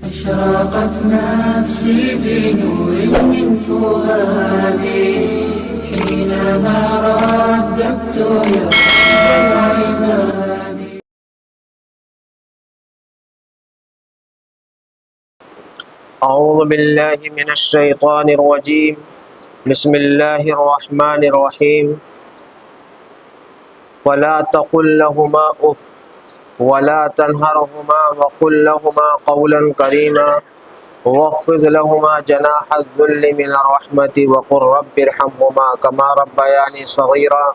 أشرقت نفسي بنور من فؤادي حينما رددت يا رب العباد. أعوذ بالله من الشيطان الرجيم. بسم الله الرحمن الرحيم. ولا تقل لهما أف ولا تنهرهما وقل لهما قولا كريما واخفض لهما جناح الذل من الرحمة وقل رب ارحمهما كما ربياني صغيرا.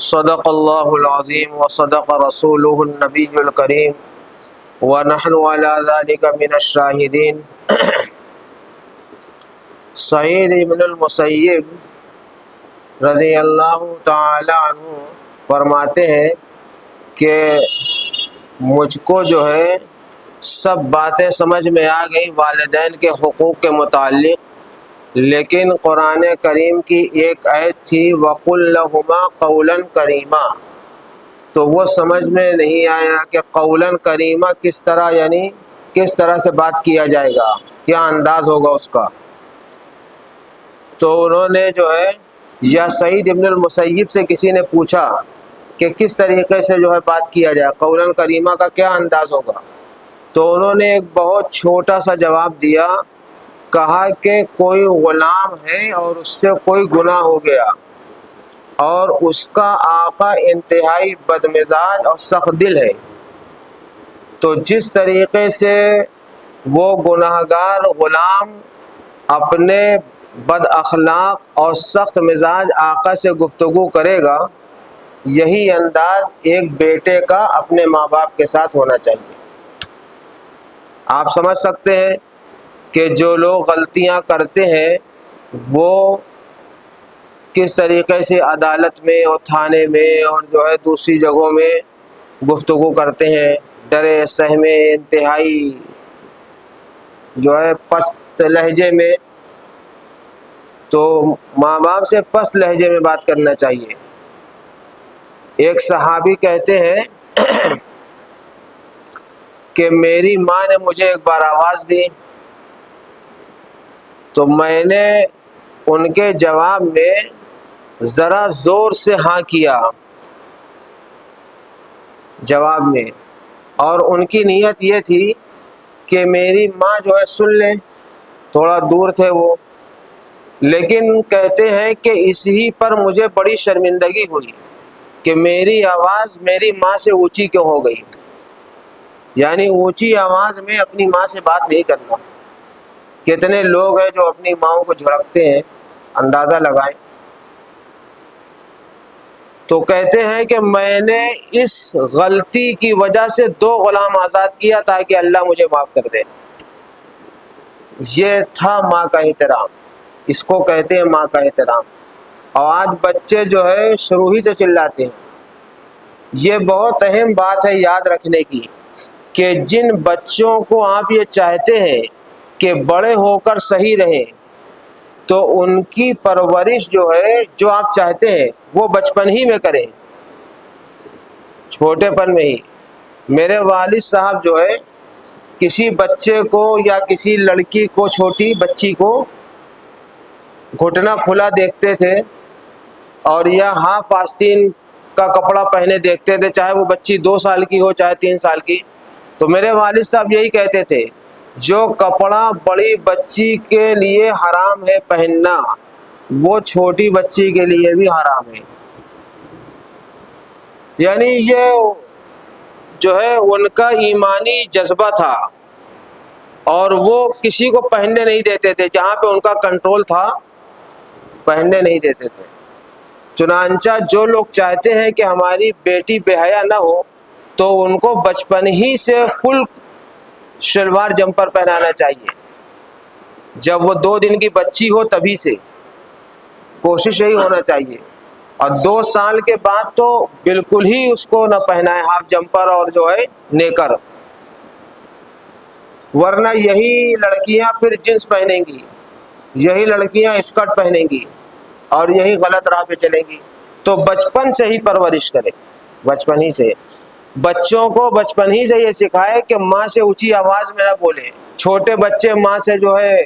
صدق الله العظيم وصدق رسوله النبي الكريم ونحن على ذلك من الشاهدين. سعید ابن المسیب رضی اللہ تعالی عنہ فرماتے ہیں کہ مجھ کو جو ہے سب باتیں سمجھ میں آ گئی والدین کے حقوق کے متعلق، لیکن قرآن کریم کی ایک آیت تھی وَقُلْ لَهُمَا قَوْلًا كَرِيمًا، تو وہ سمجھ میں نہیں آیا کہ قولاً کریمہ کس طرح، یعنی کس طرح سے بات کیا جائے گا، کیا انداز ہوگا اس کا. تو انہوں نے جو ہے یا سعید ابن المسیب سے کسی نے پوچھا کہ کس طریقے سے جو ہے بات کیا جائے، قولاً کریمہ کا کیا انداز ہوگا. تو انہوں نے ایک بہت چھوٹا سا جواب دیا، کہا کہ کوئی غلام ہے اور اس سے کوئی گناہ ہو گیا اور اس کا آقا انتہائی بدمزاج اور سخت دل ہے، تو جس طریقے سے وہ گناہگار غلام اپنے بد اخلاق اور سخت مزاج آقا سے گفتگو کرے گا، یہی انداز ایک بیٹے کا اپنے ماں باپ کے ساتھ ہونا چاہیے. آپ سمجھ سکتے ہیں کہ جو لوگ غلطیاں کرتے ہیں وہ کس طریقے سے عدالت میں اور تھانے میں اور جو ہے دوسری جگہوں میں گفتگو کرتے ہیں، ڈرے سہمے انتہائی جو ہے پست لہجے میں. تو ماں باپ سے پست لہجے میں بات کرنا چاہیے. ایک صحابی کہتے ہیں کہ میری ماں نے مجھے ایک بار آواز دی تو میں نے ان کے جواب میں ذرا زور سے ہاں کیا جواب میں، اور ان کی نیت یہ تھی کہ میری ماں جو ہے سن لے، تھوڑا دور تھے وہ. لیکن کہتے ہیں کہ اسی پر مجھے بڑی شرمندگی ہوئی کہ میری آواز میری ماں سے اونچی کیوں ہو گئی، یعنی اونچی آواز میں اپنی ماں سے بات نہیں کرنا. کتنے لوگ ہیں جو اپنی ماؤں کو جھڑکتے ہیں، اندازہ لگائیں. تو کہتے ہیں کہ میں نے اس غلطی کی وجہ سے 2 غلام آزاد کیا تاکہ اللہ مجھے معاف کر دے. یہ تھا ماں کا احترام، اس کو کہتے ہیں ماں کا احترام. اور آج بچے جو ہے شروع ہی سے چلاتے ہیں. یہ بہت اہم بات ہے یاد رکھنے کی کہ جن بچوں کو آپ یہ چاہتے ہیں کہ بڑے ہو کر صحیح رہیں، تو ان کی پرورش جو ہے جو آپ چاہتے ہیں وہ بچپن ہی میں کریں، چھوٹے پن میں ہی. میرے والد صاحب جو ہے کسی بچے کو یا کسی لڑکی کو، چھوٹی بچی کو گھٹنا کھلا دیکھتے تھے اور یا ہاف آستین کا کپڑا پہنے دیکھتے تھے، چاہے وہ بچی 2 سال کی ہو چاہے 3 سال کی، تو میرے والد صاحب یہی کہتے تھے جو کپڑا بڑی بچی کے لیے حرام ہے پہننا، وہ چھوٹی بچی کے لیے بھی حرام ہے. یعنی یہ جو ہے ان کا ایمانی جذبہ تھا اور وہ کسی کو پہننے نہیں دیتے تھے، جہاں پہ ان کا کنٹرول تھا پہننے نہیں دیتے تھے. چنانچہ جو لوگ چاہتے ہیں کہ ہماری بیٹی بے حیا نہ ہو تو ان کو بچپن ہی سے فل شلوار جمپر پہنانا چاہیے. جب وہ 2 دن کی بچی ہو تبھی سے کوشش یہی ہونا چاہیے، اور 2 سال کے بعد تو بالکل ہی اس کو نہ پہنائے ہاف جمپر اور جو ہے نیکر، ورنہ یہی لڑکیاں پھر جینس پہنیں گی، یہی لڑکیاں اسکرٹ پہنیں گی اور یہی غلط راہ پہ چلیں گی. تو بچپن سے ہی پرورش کرے، بچپن ہی سے. بچوں کو بچپن ہی سے یہ سکھائے کہ ماں سے اونچی آواز میں نہ بولے. چھوٹے بچے ماں سے جو ہے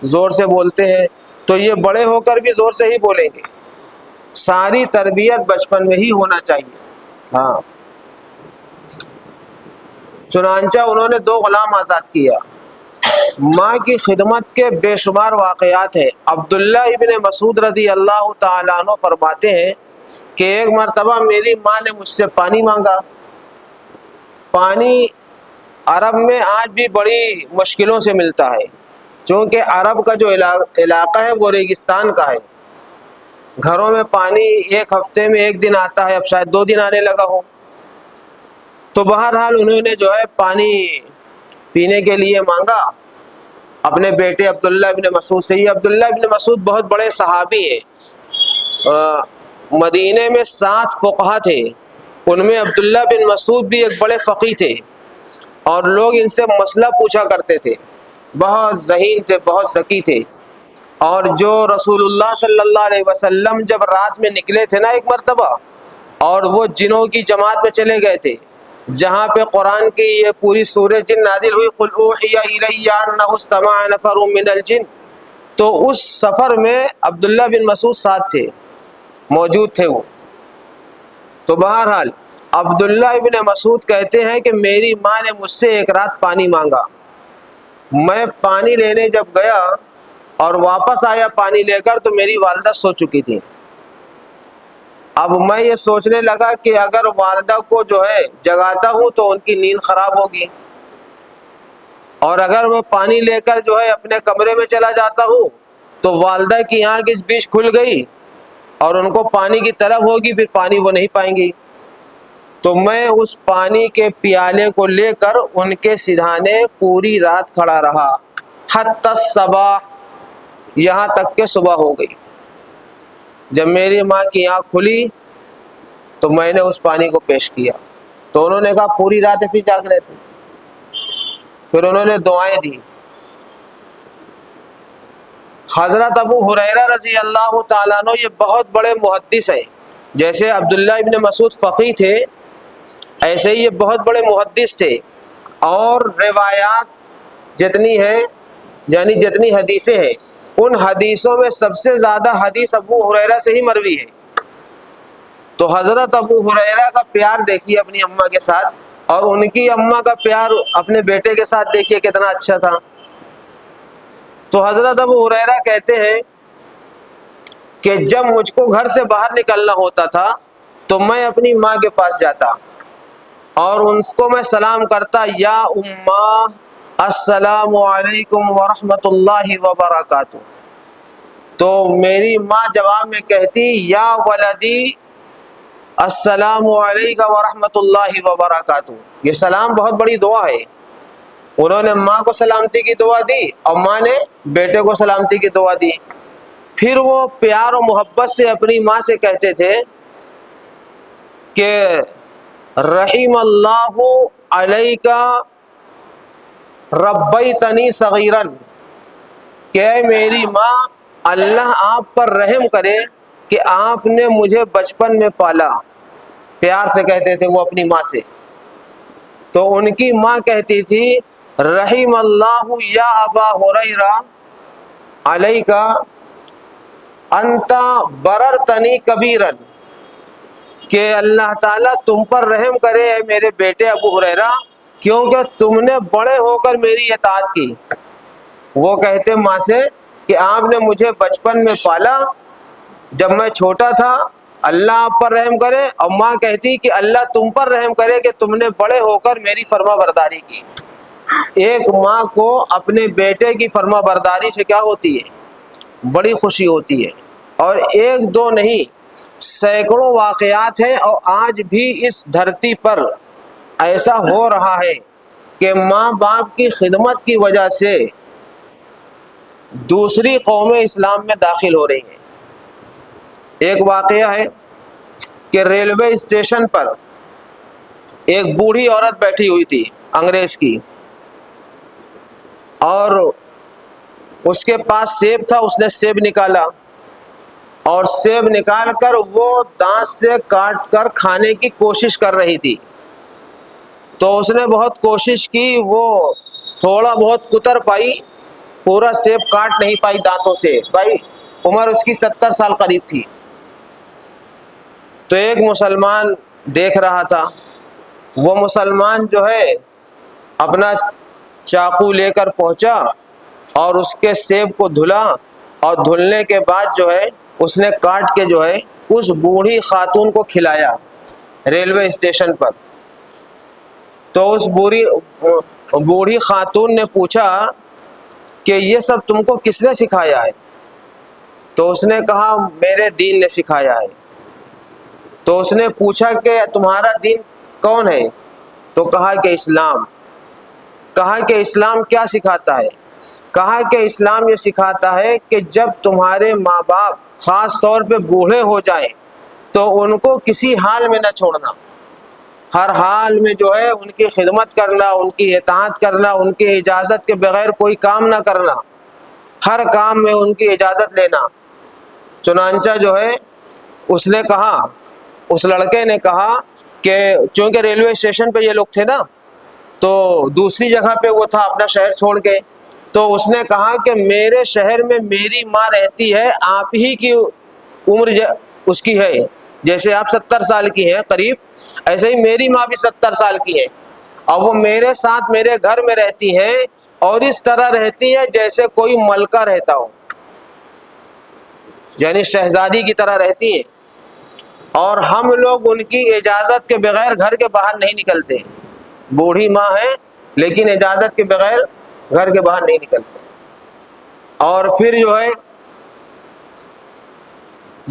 زور سے بولتے ہیں تو یہ بڑے ہو کر بھی زور سے ہی بولیں گے. ساری تربیت بچپن میں ہی ہونا چاہیے. ہاں، چنانچہ انہوں نے 2 غلام آزاد کیا. ماں کی خدمت کے بے شمار واقعات ہیں. عبداللہ ابن مسعود رضی اللہ تعالیٰ عنہ فرماتے ہیں کہ ایک مرتبہ میری ماں نے مجھ سے پانی مانگا. پانی عرب میں آج بھی بڑی مشکلوں سے ملتا ہے، چونکہ عرب کا جو علاقہ ہے وہ ریگستان کا ہے. گھروں میں پانی ایک ہفتے میں 1 دن آتا ہے، اب شاید 2 دن آنے لگا ہو. تو بہرحال انہوں نے جو ہے پانی پینے کے لیے مانگا اپنے بیٹے عبداللہ ابن مسعود سے. یہ عبداللہ ابن مسعود بہت بڑے صحابی ہیں. مدینے میں 7 فقہا تھے، ان میں عبداللہ بن مسعود بھی ایک بڑے فقیہ تھے، اور لوگ ان سے مسئلہ پوچھا کرتے تھے. بہت ذہین تھے، بہت ذکی تھے. اور جو رسول اللہ صلی اللہ علیہ وسلم جب رات میں نکلے تھے نا ایک مرتبہ، اور وہ جنوں کی جماعت میں چلے گئے تھے جہاں پہ قرآن کی یہ پوری سورہ جن نازل ہوئی، قل اوحی الی انہ استمع نفر من الجن، تو اس سفر میں عبداللہ بن مسعود ساتھ تھے، موجود تھے وہ. تو بہرحال عبداللہ ابن مسعود کہتے ہیں کہ میری ماں نے مجھ سے ایک رات پانی مانگا. میں پانی لینے جب گیا اور واپس آیا پانی لے کر تو میری والدہ سو چکی تھی. اب میں یہ سوچنے لگا کہ اگر والدہ کو جو ہے جگاتا ہوں تو ان کی نیند خراب ہوگی، اور اگر میں پانی لے کر جو ہے اپنے کمرے میں چلا جاتا ہوں تو والدہ کی آنکھ اس بیچ کھل گئی اور ان کو پانی کی طلب ہوگی، پھر پانی وہ نہیں پائیں گی. تو میں اس پانی کے پیالے کو لے کر ان کے سدھانے پوری رات کھڑا رہا، حتی الصباح، یہاں تک کہ صبح ہو گئی. جب میری ماں کی آنکھ کھلی تو میں نے اس پانی کو پیش کیا تو انہوں نے کہا پوری رات ایسے جاگ رہے تھے. پھر انہوں نے دعائیں دی. حضرت ابو ہریرہ رضی اللہ تعالیٰ عنہ یہ بہت بڑے محدث ہیں. جیسے عبداللہ ابن مسعود فقیہ تھے، ایسے ہی یہ بہت بڑے محدث تھے، اور روایات جتنی ہیں یعنی جتنی حدیثیں ہیں ان حدیثوں میں سب سے زیادہ حدیث ابو ہریرہ سے ہی مروی ہے. تو حضرت ابو ہریرہ کا پیار دیکھیے اپنی اماں کے ساتھ، اور ان کی اماں کا پیار اپنے بیٹے کے ساتھ دیکھیے کتنا اچھا تھا. تو حضرت ابو ہریرہ کہتے ہیں کہ جب مجھ کو گھر سے باہر نکلنا ہوتا تھا تو میں اپنی ماں کے پاس جاتا اور ان کو میں سلام کرتا، یا اماں السلام علیکم ورحمۃ اللہ وبرکاتہ. تو میری ماں جواب میں کہتی، یا ولدی السلام علیکم ورحمۃ اللہ وبرکاتہ. یہ سلام بہت بڑی دعا ہے. انہوں نے ماں کو سلامتی کی دعا دی اور ماں نے بیٹے کو سلامتی کی دعا دی. پھر وہ پیار و محبت سے اپنی ماں سے کہتے تھے کہ رحم اللہ علیک ربیتنی صغیرا، کہ میری ماں اللہ آپ پر رحم کرے کہ آپ نے مجھے بچپن میں پالا. پیار سے کہتے تھے وہ اپنی ماں سے. تو ان کی ماں کہتی تھی رحم اللہ یا ابا ہریرہ علیک انت بررتنی کبیرا، کہ اللہ تعالیٰ تم پر رحم کرے اے میرے بیٹے ابو ہریرہ، کیونکہ تم نے بڑے ہو کر میری اطاعت کی. وہ کہتے ماں سے کہ آپ نے مجھے بچپن میں پالا، جب میں چھوٹا تھا، اللہ آپ پر رحم کرے. اور ماں کہتی کہ اللہ تم پر رحم کرے کہ تم نے بڑے ہو کر میری فرما برداری کی. ایک ماں کو اپنے بیٹے کی فرما برداری سے کیا ہوتی ہے؟ بڑی خوشی ہوتی ہے. اور ایک دو نہیں، سینکڑوں واقعات ہیں، اور آج بھی اس دھرتی پر ایسا ہو رہا ہے کہ ماں باپ کی خدمت کی وجہ سے دوسری قومیں اسلام میں داخل ہو رہی ہیں. ایک واقعہ ہے کہ ریلوے اسٹیشن پر ایک بوڑھی عورت بیٹھی ہوئی تھی انگریز کی، اور اس کے پاس سیب تھا. اس نے سیب نکالا اور سیب نکال کر وہ دانت سے کاٹ کر کھانے کی کوشش کر رہی تھی. تو اس نے بہت کوشش کی، وہ تھوڑا بہت کتر پائی، پورا سیب کاٹ نہیں پائی دانتوں سے. بھائی عمر اس کی 70 سال قریب تھی. تو ایک مسلمان دیکھ رہا تھا. وہ مسلمان جو ہے اپنا چاقو لے کر پہنچا اور اس کے سیب کو دھلا، اور دھلنے کے بعد جو ہے اس نے کاٹ کے جو ہے اس بوڑھی خاتون کو کھلایا ریلوے اسٹیشن پر. تو اس بوڑھی خاتون نے پوچھا کہ یہ سب تم کو کس نے سکھایا ہے؟ تو اس نے کہا میرے دین نے سکھایا ہے. تو اس نے پوچھا کہ تمہارا دین کون ہے؟ تو کہا کہ اسلام. کہا کہ اسلام کیا سکھاتا ہے؟ کہا کہ اسلام یہ سکھاتا ہے کہ جب تمہارے ماں باپ خاص طور پہ بوڑھے ہو جائیں تو ان کو کسی حال میں نہ چھوڑنا، ہر حال میں جو ہے ان کی خدمت کرنا، ان کی اطاعت کرنا، ان کی اجازت کے بغیر کوئی کام نہ کرنا، ہر کام میں ان کی اجازت لینا. چنانچہ جو ہے اس نے کہا، اس لڑکے نے کہا کہ چونکہ ریلوے اسٹیشن پہ یہ لوگ تھے نا، تو دوسری جگہ پہ وہ تھا اپنا شہر چھوڑ کے. تو اس نے کہا کہ میرے شہر میں میری ماں رہتی ہے، آپ ہی کی عمر اس کی ہے، جیسے آپ 70 سال کی ہیں قریب، ایسے ہی میری ماں بھی 70 سال کی ہے، اور وہ میرے ساتھ میرے گھر میں رہتی ہیں، اور اس طرح رہتی ہے جیسے کوئی ملکہ رہتا ہو، یعنی شہزادی کی طرح رہتی ہیں. اور ہم لوگ ان کی اجازت کے بغیر گھر کے باہر نہیں نکلتے. بوڑھی ماں ہے لیکن اجازت کے بغیر گھر کے باہر نہیں نکلتے. اور پھر جو ہے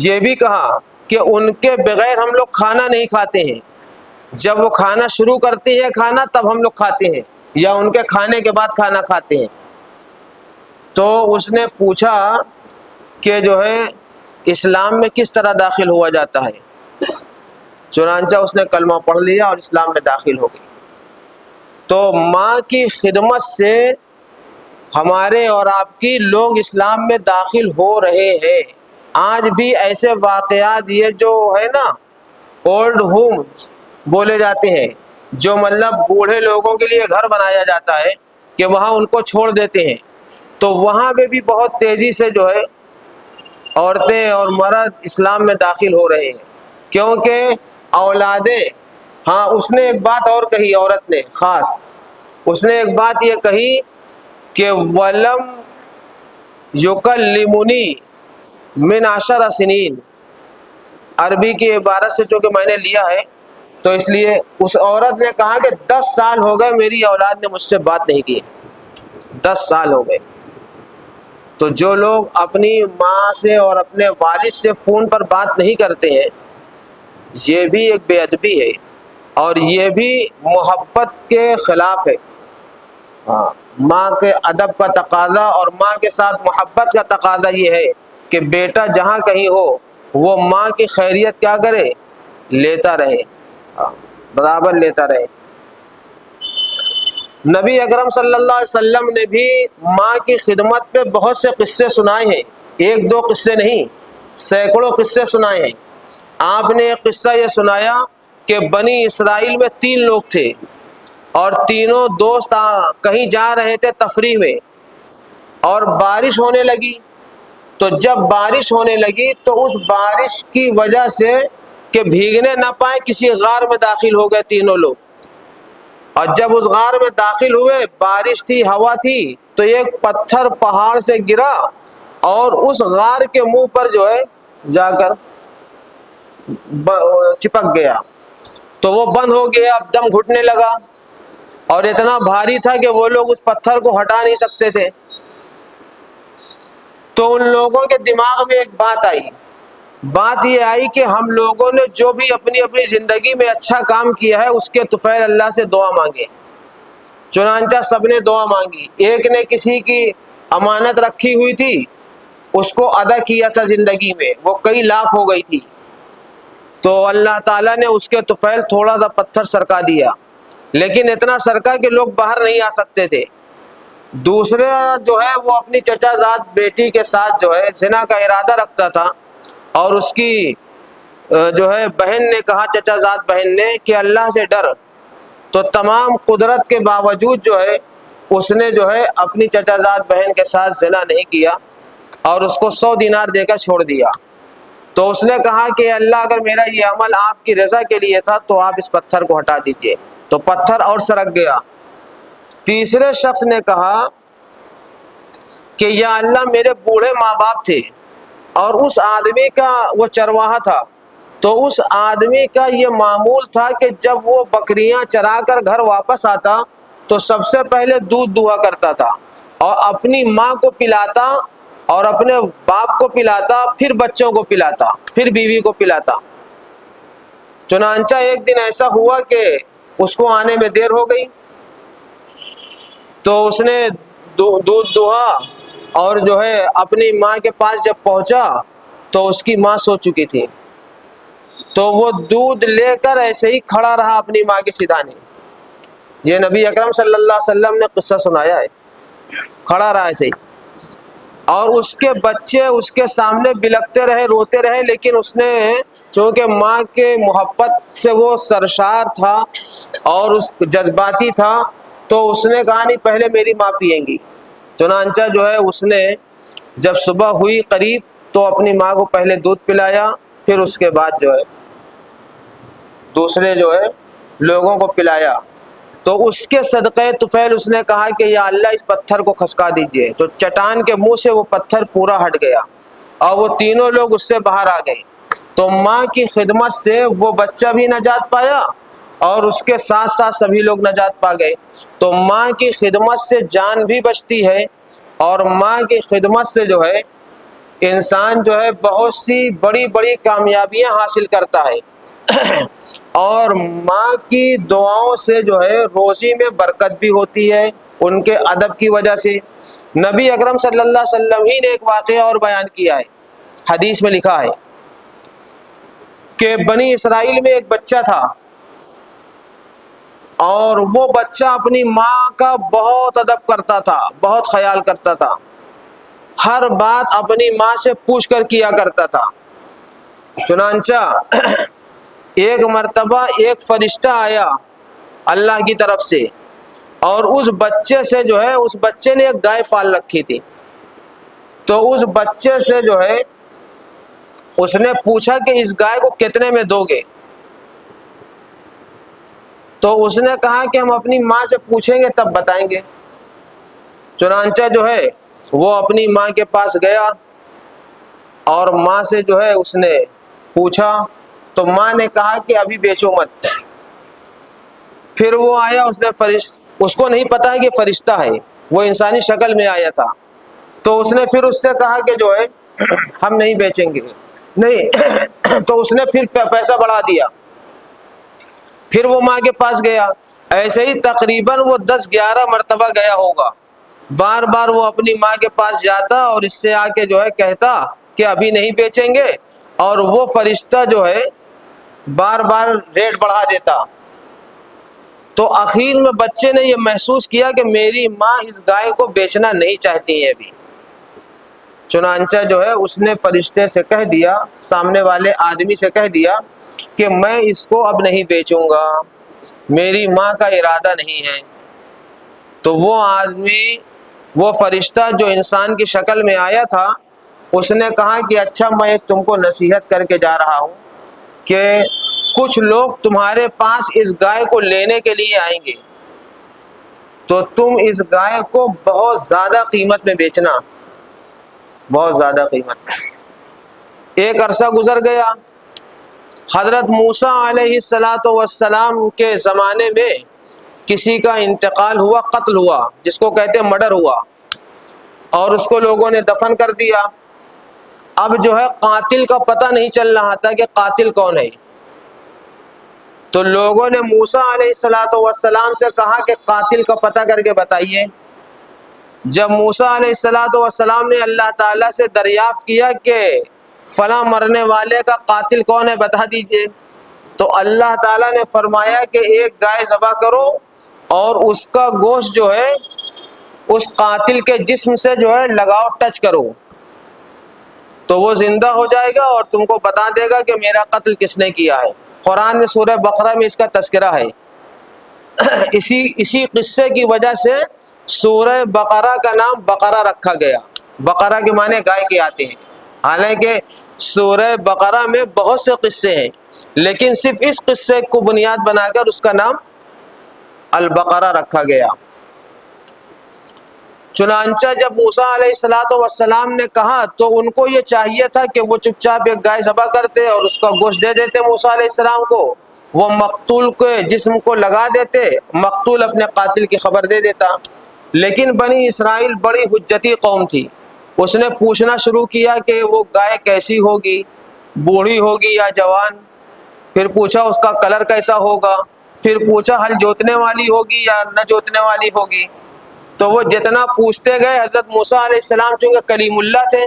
یہ بھی کہا کہ ان کے بغیر ہم لوگ کھانا نہیں کھاتے ہیں، جب وہ کھانا شروع کرتی ہے کھانا تب ہم لوگ کھاتے ہیں، یا ان کے کھانے کے بعد کھانا کھاتے ہیں. تو اس نے پوچھا کہ جو ہے اسلام میں کس طرح داخل ہوا جاتا ہے؟ چنانچہ اس نے کلمہ پڑھ لیا اور اسلام میں داخل ہو گئی. تو ماں کی خدمت سے ہمارے اور آپ کی لوگ اسلام میں داخل ہو رہے ہیں. آج بھی ایسے واقعات یہ جو ہے نا اولڈ ہوم بولے جاتے ہیں، جو مطلب بوڑھے لوگوں کے لیے گھر بنایا جاتا ہے کہ وہاں ان کو چھوڑ دیتے ہیں، تو وہاں پہ بھی بہت تیزی سے جو ہے عورتیں اور مرد اسلام میں داخل ہو رہے ہیں. کیونکہ اولادیں، ہاں اس نے ایک بات اور کہی، عورت نے خاص اس نے ایک بات یہ کہی کہ وَلَمْ يُكَلِّمُنِي مِنْ 10 سنین. عربی کی عبارت سے چونکہ میں نے لیا ہے تو اس لیے اس عورت نے کہا کہ 10 سال ہو گئے میری اولاد نے مجھ سے بات نہیں کی، 10 سال ہو گئے. تو جو لوگ اپنی ماں سے اور اپنے والد سے فون پر بات نہیں کرتے ہیں، یہ بھی ایک بے ادبی ہے، اور یہ بھی محبت کے خلاف ہے. ماں کے ادب کا تقاضا اور ماں کے ساتھ محبت کا تقاضا یہ ہے کہ بیٹا جہاں کہیں ہو وہ ماں کی خیریت کیا کرے؟ لیتا رہے، برابر لیتا رہے. نبی اکرم صلی اللہ علیہ وسلم نے بھی ماں کی خدمت پہ بہت سے قصے سنائے ہیں، 1-2 قصے نہیں، سینکڑوں قصے سنائے ہیں. آپ نے ایک قصہ یہ سنایا کہ بنی اسرائیل میں 3 لوگ تھے، اور تینوں دوست کہیں جا رہے تھے تفریح میں، اور بارش ہونے لگی. تو جب بارش ہونے لگی تو اس بارش کی وجہ سے کہ بھیگنے نہ پائے کسی غار میں داخل ہو گئے تینوں لوگ. اور جب اس غار میں داخل ہوئے، بارش تھی، ہوا تھی، تو ایک پتھر پہاڑ سے گرا اور اس غار کے منہ پر جو ہے جا کر چپک گیا. تو وہ بند ہو گیا، اب دم گھٹنے لگا، اور اتنا بھاری تھا کہ وہ لوگ اس پتھر کو ہٹا نہیں سکتے تھے. تو ان لوگوں کے دماغ میں ایک بات یہ آئی کہ ہم لوگوں نے جو بھی اپنی اپنی زندگی میں اچھا کام کیا ہے اس کے طفیل اللہ سے دعا مانگے. چنانچہ سب نے دعا مانگی. ایک نے کسی کی امانت رکھی ہوئی تھی، اس کو ادا کیا تھا زندگی میں، وہ کئی لاکھ ہو گئی تھی، تو اللہ تعالیٰ نے اس کے طفیل تھوڑا سا پتھر سرکا دیا، لیکن اتنا سرکا کہ لوگ باہر نہیں آ سکتے تھے. دوسرے جو ہے وہ اپنی چچا زاد بیٹی کے ساتھ جو ہے زنا کا ارادہ رکھتا تھا، اور اس کی جو ہے بہن نے کہا، چچا زاد بہن نے، کہ اللہ سے ڈر، تو تمام قدرت کے باوجود جو ہے اس نے جو ہے اپنی چچا زاد بہن کے ساتھ زنا نہیں کیا اور اس کو 100 دینار دے کر چھوڑ دیا۔ تو اس نے کہا کہ اللہ اگر میرا یہ عمل آپ کی رضا کے لیے تھا تو آپ اس پتھر کو ہٹا دیجئے، تو پتھر اور سرک گیا۔ تیسرے شخص نے کہا کہ یا اللہ میرے بوڑھے ماں باپ تھے اور اس آدمی کا وہ چرواہا تھا، تو اس آدمی کا یہ معمول تھا کہ جب وہ بکریاں چرا کر گھر واپس آتا تو سب سے پہلے دودھ دہا کرتا تھا اور اپنی ماں کو پلاتا اور اپنے باپ کو پلاتا، پھر بچوں کو پلاتا، پھر بیوی کو پلاتا۔ چنانچہ ایک دن ایسا ہوا کہ اس کو آنے میں دیر ہو گئی، تو اس نے دودھ دہا اور جو ہے اپنی ماں کے پاس جب پہنچا تو اس کی ماں سو چکی تھی، تو وہ دودھ لے کر ایسے ہی کھڑا رہا اپنی ماں کے سیدھانے۔ یہ نبی اکرم صلی اللہ علیہ وسلم نے قصہ سنایا ہے، کھڑا رہا ایسے ہی، اور اس کے بچے اس کے سامنے بلکتے رہے، روتے رہے، لیکن اس نے چونکہ ماں کے محبت سے وہ سرشار تھا اور اس جذباتی تھا، تو اس نے کہا نہیں پہلے میری ماں پئیں گی۔ چنانچہ جو ہے اس نے جب صبح ہوئی قریب تو اپنی ماں کو پہلے دودھ پلایا، پھر اس کے بعد جو ہے دوسرے جو ہے لوگوں کو پلایا۔ تو اس کے صدقے طفیل اس نے کہا کہ یا اللہ اس پتھر کو کھسکا دیجئے، تو چٹان کے منہ سے وہ پتھر پورا ہٹ گیا اور وہ تینوں لوگ اس سے باہر آ گئے۔ تو ماں کی خدمت سے وہ بچہ بھی نجات پایا اور اس کے ساتھ ساتھ سبھی لوگ نجات پا گئے۔ تو ماں کی خدمت سے جان بھی بچتی ہے اور ماں کی خدمت سے جو ہے انسان جو ہے بہت سی بڑی بڑی کامیابیاں حاصل کرتا ہے اور ماں کی دعاؤں سے جو ہے روزی میں برکت بھی ہوتی ہے ان کے ادب کی وجہ سے۔ نبی اکرم صلی اللہ علیہ وسلم ہی نے ایک واقعہ اور بیان کیا ہے، حدیث میں لکھا ہے کہ بنی اسرائیل میں ایک بچہ تھا اور وہ بچہ اپنی ماں کا بہت ادب کرتا تھا، بہت خیال کرتا تھا، ہر بات اپنی ماں سے پوچھ کر کیا کرتا تھا۔ چنانچہ ایک مرتبہ ایک فرشتہ آیا اللہ کی طرف سے اور اس بچے سے جو ہے اس بچے نے ایک گائے پال رکھی تھی، تو اس بچے سے جو ہے اس نے پوچھا کہ اس گائے کو کتنے میں دو گے؟ تو اس نے کہا کہ ہم اپنی ماں سے پوچھیں گے تب بتائیں گے۔ چنانچہ جو ہے وہ اپنی ماں کے پاس گیا اور ماں سے جو ہے اس نے پوچھا، تو ماں نے کہا کہ ابھی بیچو مت۔ پھر وہ آیا، اس کو نہیں پتا ہے کہ فرشتہ ہے، وہ انسانی شکل میں آیا تھا، تو اس نے پھر اس سے کہا کہ جو ہے ہم نہیں بیچیں گے، نہیں تو اس نے پھر پیسہ بڑھا دیا۔ پھر وہ ماں کے پاس گیا، ایسے ہی تقریباً وہ 10-11 مرتبہ گیا ہوگا، بار بار وہ اپنی ماں کے پاس جاتا اور اس سے آ کے جو ہے کہتا کہ ابھی نہیں بیچیں گے، اور وہ فرشتہ جو ہے بار بار ریٹ بڑھا دیتا۔ تو آخر میں بچے نے یہ محسوس کیا کہ میری ماں اس گائے کو بیچنا نہیں چاہتی ہے ابھی۔ چنانچہ جو ہے اس نے فرشتے سے کہہ دیا، سامنے والے آدمی سے کہہ دیا کہ میں اس کو اب نہیں بیچوں گا، میری ماں کا ارادہ نہیں ہے۔ تو وہ آدمی، وہ فرشتہ جو انسان کی شکل میں آیا تھا، اس نے کہا کہ اچھا میں ایک تم کو نصیحت کر کے جا رہا ہوں کہ کچھ لوگ تمہارے پاس اس گائے کو لینے کے لیے آئیں گے، تو تم اس گائے کو بہت زیادہ قیمت میں بیچنا، بہت زیادہ قیمت میں۔ ایک عرصہ گزر گیا، حضرت موسیٰ علیہ السلام کے زمانے میں کسی کا انتقال ہوا، قتل ہوا، جس کو کہتے ہیں مرڈر ہوا، اور اس کو لوگوں نے دفن کر دیا۔ اب جو ہے قاتل کا پتہ نہیں چل رہا تھا کہ قاتل کون ہے، تو لوگوں نے موسیٰ علیہ السلام سے کہا کہ قاتل کا پتہ کر کے بتائیے۔ جب موسیٰ علیہ السلام نے اللہ تعالیٰ سے دریافت کیا کہ فلاں مرنے والے کا قاتل کون ہے بتا دیجئے، تو اللہ تعالیٰ نے فرمایا کہ ایک گائے ذبح کرو اور اس کا گوشت جو ہے اس قاتل کے جسم سے جو ہے لگاؤ، ٹچ کرو، تو وہ زندہ ہو جائے گا اور تم کو بتا دے گا کہ میرا قتل کس نے کیا ہے۔ قرآن میں سورہ بقرہ میں اس کا تذکرہ ہے۔ اسی قصے کی وجہ سے سورہ بقرہ کا نام بقرہ رکھا گیا۔ بقرہ کے معنی گائے کے آتے ہیں، حالانکہ سورہ بقرہ میں بہت سے قصے ہیں، لیکن صرف اس قصے کو بنیاد بنا کر اس کا نام البقرہ رکھا گیا۔ چنانچہ جب موسیٰ علیہ السلام نے کہا تو ان کو یہ چاہیے تھا کہ وہ چپ چاپ ایک گائے ذبح کرتے اور اس کا گوشت دے دیتے موسیٰ علیہ السلام کو، وہ مقتول کے جسم کو لگا دیتے، مقتول اپنے قاتل کی خبر دے دیتا۔ لیکن بنی اسرائیل بڑی حجتی قوم تھی، اس نے پوچھنا شروع کیا کہ وہ گائے کیسی ہوگی، بوڑھی ہوگی یا جوان، پھر پوچھا اس کا کلر کیسا ہوگا، پھر پوچھا ہل جوتنے والی ہوگی یا نہ جوتنے والی ہوگی۔ تو وہ جتنا پوچھتے گئے، حضرت موسیٰ علیہ السلام چونکہ کلیم اللہ تھے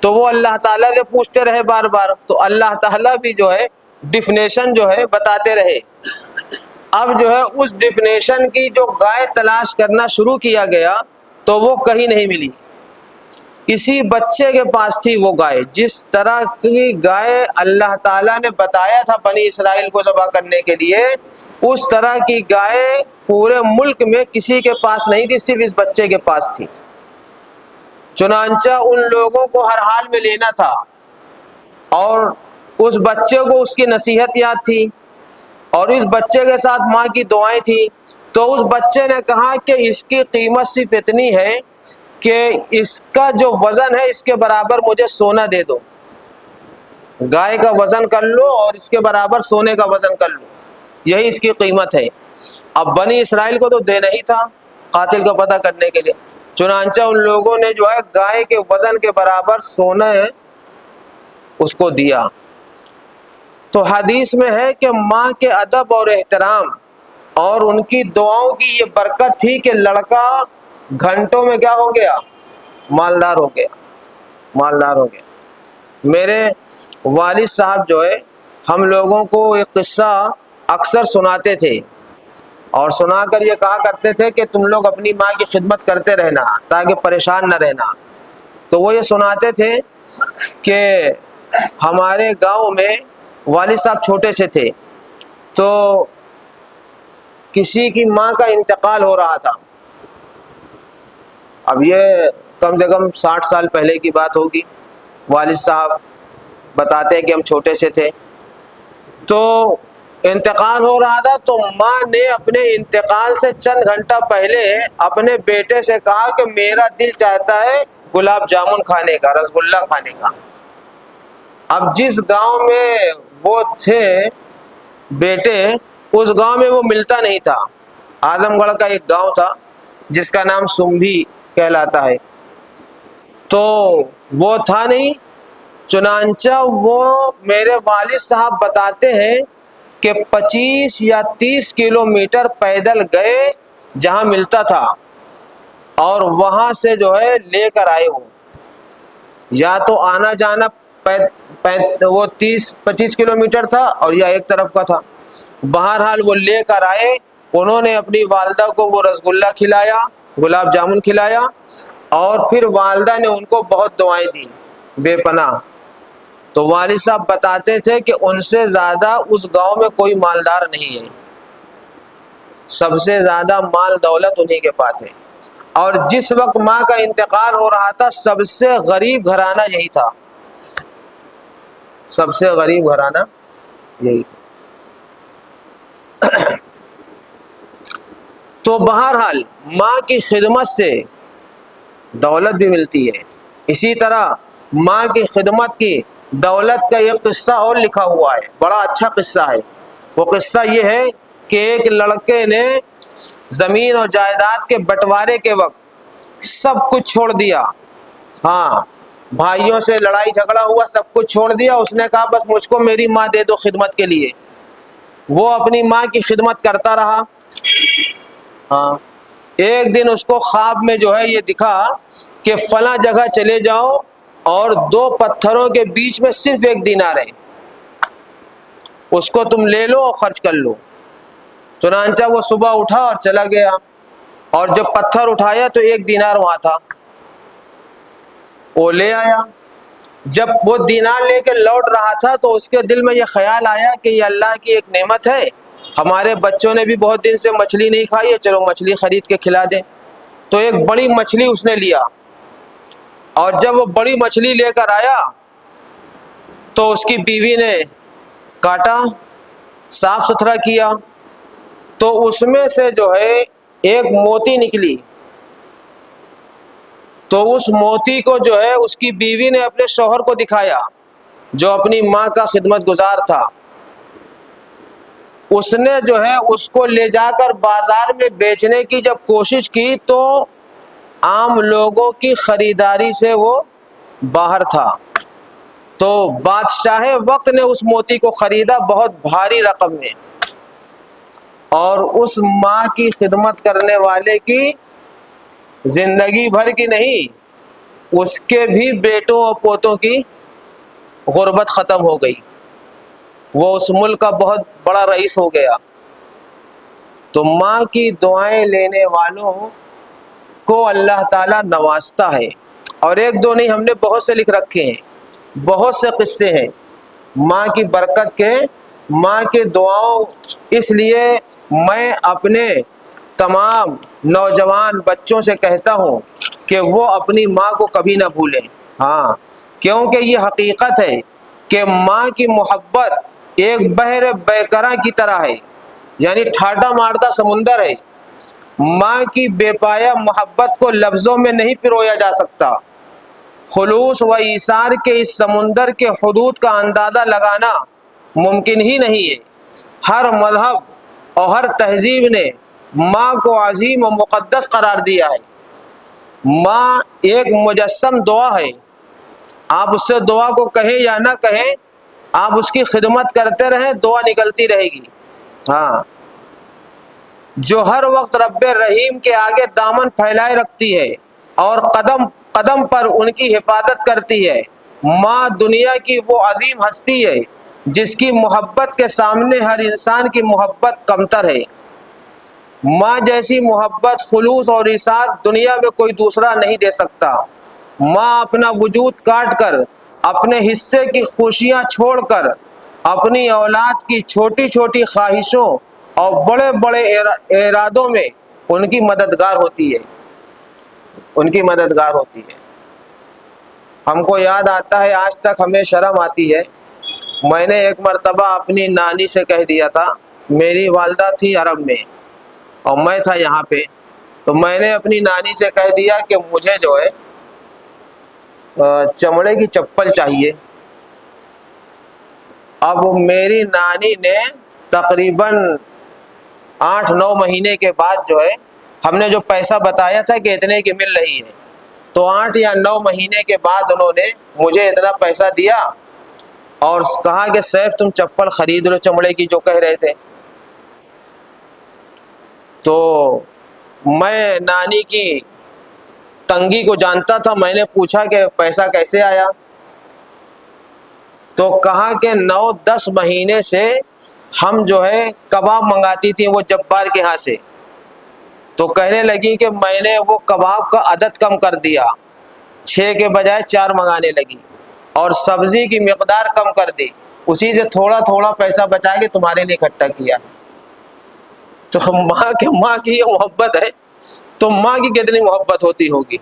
تو وہ اللہ تعالیٰ سے پوچھتے رہے بار بار، تو اللہ تعالیٰ بھی جو ہے ڈیفینیشن جو ہے بتاتے رہے۔ اب جو ہے اس ڈیفینیشن کی جو گائے تلاش کرنا شروع کیا گیا تو وہ کہیں نہیں ملی، اسی بچے کے پاس تھی وہ گائے۔ جس طرح کی گائے اللہ تعالیٰ نے بتایا تھا بنی اسرائیل کو ذبح کرنے کے لیے، اس طرح کی گائے پورے ملک میں کسی کے پاس نہیں تھی، صرف اس بچے کے پاس تھی۔ چنانچہ ان لوگوں کو ہر حال میں لینا تھا، اور اس بچے کو اس کی نصیحت یاد تھی، اور اس بچے کے ساتھ ماں کی دعائیں تھی۔ تو اس بچے نے کہا کہ اس کی قیمت صرف اتنی ہے کہ اس کا جو وزن ہے اس کے برابر مجھے سونا دے دو، گائے کا وزن کر لو اور اس کے برابر سونے کا وزن کر لو، یہی اس کی قیمت ہے۔ اب بنی اسرائیل کو تو دینا ہی تھا قاتل کا پتہ کرنے کے لیے، چنانچہ ان لوگوں نے جو ہے گائے کے وزن کے برابر سونا اس کو دیا۔ تو حدیث میں ہے کہ ماں کے ادب اور احترام اور ان کی دعاؤں کی یہ برکت تھی کہ لڑکا گھنٹوں میں کیا ہو گیا، مالدار ہو گیا، مالدار ہو گیا۔ میرے والد صاحب جو ہے ہم لوگوں کو ایک قصہ اکثر سناتے تھے، اور سنا کر یہ کہا کرتے تھے کہ تم لوگ اپنی ماں کی خدمت کرتے رہنا تاکہ پریشان نہ رہنا۔ تو وہ یہ سناتے تھے کہ ہمارے گاؤں میں والد صاحب چھوٹے سے تھے، تو کسی کی ماں کا انتقال ہو رہا تھا، اب یہ کم سے کم 60 سال پہلے کی بات ہوگی۔ والد صاحب بتاتے ہیں کہ ہم چھوٹے سے تھے، تو انتقال ہو رہا تھا، تو ماں نے اپنے انتقال سے چند گھنٹہ پہلے اپنے بیٹے سے کہا کہ میرا دل چاہتا ہے گلاب جامن کھانے کا، رس گلہ کھانے کا۔ اب جس گاؤں میں وہ تھے بیٹے، اس گاؤں میں وہ ملتا نہیں تھا۔ اعظم گڑھ کا ایک گاؤں تھا جس کا نام سمبھی کہلاتا ہے، تو وہ تھا نہیں۔ چنانچہ وہ میرے والد صاحب بتاتے ہیں کہ 25 یا 30 کلومیٹر پیدل گئے جہاں ملتا تھا، اور وہاں سے جو ہے لے کر آئے ہوں، یا تو آنا جانا وہ 30-25 کلومیٹر تھا اور یا ایک طرف کا تھا، بہرحال وہ لے کر آئے۔ انہوں نے اپنی والدہ کو وہ رس گلہ کھلایا، گلاب جامن کھلایا، اور پھر والدہ نے ان کو بہت دعائیں دی بے پناہ۔ تو والد صاحب بتاتے تھے کہ ان سے زیادہ اس گاؤں میں کوئی مالدار نہیں ہے، سب سے زیادہ مال دولت انہی کے پاس ہے، اور جس وقت ماں کا انتقال ہو رہا تھا سب سے غریب گھرانہ یہی تھا، سب سے غریب گھرانہ یہی تھا۔ تو بہرحال ماں کی خدمت سے دولت بھی ملتی ہے، اسی طرح ماں کی خدمت کی دولت کا ایک قصہ اور لکھا ہوا ہے، بڑا اچھا قصہ ہے۔ وہ قصہ یہ ہے کہ ایک لڑکے نے زمین اور جائیداد کے بٹوارے کے وقت سب کچھ چھوڑ دیا، ہاں بھائیوں سے لڑائی جھگڑا ہوا، سب کچھ چھوڑ دیا، اس نے کہا بس مجھ کو میری ماں دے دو خدمت کے لیے۔ وہ اپنی ماں کی خدمت کرتا رہا، ہاں ایک دن اس کو خواب میں جو ہے یہ دکھا کہ فلاں جگہ چلے جاؤ اور 2 پتھروں کے بیچ میں صرف 1 دینار ہے، اس کو تم لے لو اور خرچ کر لو۔ چنانچہ وہ صبح اٹھا اور چلا گیا، اور جب پتھر اٹھایا تو 1 دینار وہاں تھا، وہ لے آیا۔ جب وہ دینار لے کے لوٹ رہا تھا تو اس کے دل میں یہ خیال آیا کہ یہ اللہ کی ایک نعمت ہے ہمارے بچوں نے بھی بہت دن سے مچھلی نہیں کھائی ہے، چلو مچھلی خرید کے کھلا دیں۔ تو ایک بڑی مچھلی اس نے لیا، اور جب وہ بڑی مچھلی لے کر آیا تو اس کی بیوی نے کاٹا، صاف ستھرا کیا، تو اس میں سے جو ہے ایک موتی نکلی۔ تو اس موتی کو جو ہے اس کی بیوی نے اپنے شوہر کو دکھایا، جو اپنی ماں کا خدمت گزار تھا۔ اس نے جو ہے اس کو لے جا کر بازار میں بیچنے کی جب کوشش کی تو عام لوگوں کی خریداری سے وہ باہر تھا۔ تو بادشاہ وقت نے اس موتی کو خریدا بہت بھاری رقم میں، اور اس ماں کی خدمت کرنے والے کی زندگی بھر کی نہیں، اس کے بھی بیٹوں اور پوتوں کی غربت ختم ہو گئی، وہ اس ملک کا بہت بڑا رئیس ہو گیا۔ تو ماں کی دعائیں لینے والوں کو اللہ تعالیٰ نوازتا ہے، اور ایک دو نہیں، ہم نے بہت سے لکھ رکھے ہیں، بہت سے قصے ہیں ماں کی برکت کے، ماں کے دعاؤں۔ اس لیے میں اپنے تمام نوجوان بچوں سے کہتا ہوں کہ وہ اپنی ماں کو کبھی نہ بھولیں، ہاں، کیونکہ یہ حقیقت ہے کہ ماں کی محبت ایک بحر بیکراں کی طرح ہے، یعنی ٹھاٹا مارتا سمندر ہے۔ ماں کی بے پایا محبت کو لفظوں میں نہیں پرویا جا سکتا۔ خلوص و ایثار کے اس سمندر کے حدود کا اندازہ لگانا ممکن ہی نہیں ہے۔ ہر مذہب اور ہر تہذیب نے ماں کو عظیم و مقدس قرار دیا ہے۔ ماں ایک مجسم دعا ہے، آپ اس سے دعا کو کہیں یا نہ کہیں، آپ اس کی خدمت کرتے رہیں، دعا نکلتی رہے گی، ہاں، جو ہر وقت رب رحیم کے آگے دامن پھیلائے رکھتی ہے اور قدم قدم پر ان کی حفاظت کرتی ہے۔ ماں دنیا کی وہ عظیم ہستی ہے جس کی محبت کے سامنے ہر انسان کی محبت کمتر ہے۔ ماں جیسی محبت، خلوص اور ایثار دنیا میں کوئی دوسرا نہیں دے سکتا۔ ماں اپنا وجود کاٹ کر، اپنے حصے کی خوشیاں چھوڑ کر، اپنی اولاد کی چھوٹی چھوٹی خواہشوں اور بڑے بڑے ارادوں میں ان کی مددگار ہوتی ہے، ان کی مددگار ہوتی ہے۔ ہم کو یاد آتا ہے، آج تک ہمیں شرم آتی ہے، میں نے ایک مرتبہ اپنی نانی سے کہہ دیا تھا، میری والدہ تھی عرب میں اور میں تھا یہاں پہ، تو میں نے اپنی نانی سے کہہ دیا کہ مجھے جو ہے چمڑے کی چپل چاہیے۔ اب میری نانی نے تقریباً 8-9 مہینے کے بعد جو ہے، ہم نے جو پیسہ بتایا تھا کہ اتنے کی مل رہی ہے، تو 8 یا 9 مہینے کے بعد انہوں نے مجھے اتنا پیسہ دیا اور کہا کہ سیف تم چپل خرید لو چمڑے کی جو کہہ رہے تھے۔ تو میں نانی کی تنگی کو جانتا تھا، میں نے پوچھا کہ پیسہ کیسے آیا، تو کہا کہ 9-10 مہینے سے ہم جو ہے کباب منگاتی تھیں وہ جبار کے ہاں سے، تو کہنے لگی کہ میں نے وہ کباب کا عدد کم کر دیا، 6 کے بجائے 4 منگانے لگی، اور سبزی کی مقدار کم کر دی، اسی سے تھوڑا تھوڑا پیسہ بچا کے تمہارے لیے اکٹھا کیا۔ تو ماں کی یہ محبت ہے، تو ماں کی کتنی محبت ہوتی ہوگی۔